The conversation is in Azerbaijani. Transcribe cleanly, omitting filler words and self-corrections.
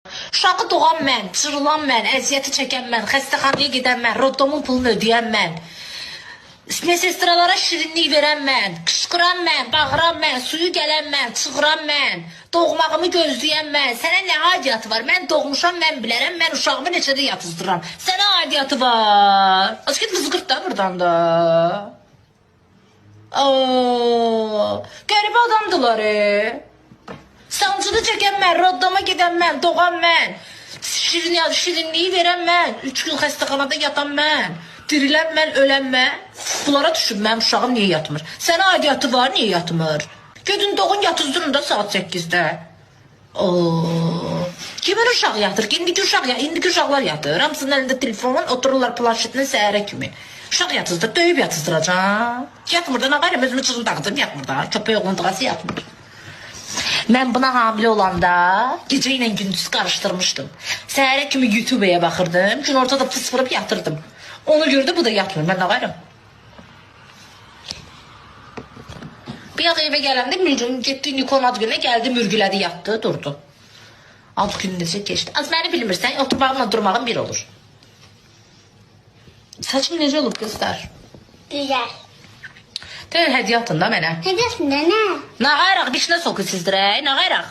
Uşağı doğan mən, cırılan mən, əziyyəti çəkən mən, xəstəxanaya gedən mən, roddomun pulunu ödəyən mən, mesestralara şirinlik verən mən, qışqıran mən, bağıran mən, suyu gələn mən, çığıran mən, doğmağımı gözləyən mən. Sənə nə aidiyyatı var? Mən doğmuşam, mən bilərəm, mən uşağımı neçədə yatızdıram. Sənə aidiyyatı var. Az git qızı qırt da buradan da. Qəribə adamdılar. Sancını çəkən mən, roddama gedən mən, doğan mən, şirinliyi verən mən, 3 gün xəstəxanada yatan mən, dirilən mən, ölən mən. Bunlara düşün, mənim uşağım niyə yatmır? Sənə aidiyyatı var, niyə yatmır? Gedin doğun yatızdırın da saat 8-də. Kimin uşağı yatır? İndiki uşaqlar yatır. Hamısının əlində telefonun, otururlar planşetinə səhərə kimi. Uşaq yatızdır, döyüb yatızdıracaq. Yatmır da, nə qayrım, özümü çızım dağıtım, yatmır da. Köpək oğlun dığası yatmır. Mən buna hamilə olanda gecə ilə gündüz qarışdırmışdım. Səhərə kimi YouTube'ya baxırdım, gün ortada pıs vırıb yatırdım. Onu gördü, bu da yatmır, mən nə qayrım. Bir yağı evə gələndə getdi Nikon ad günə, gəldi, mürgülədi, yatdı, durdu. Ad günü necə keçdi. Az məni bilmirsən, oturmağımla durmağım bir olur. Saçım necə olub qızlar? Güzel. Hədiyyə atın da mənə. Hədiyyə atın da nə? Nə qayraq, bir şeyə soku sizdirə, nə qayraq?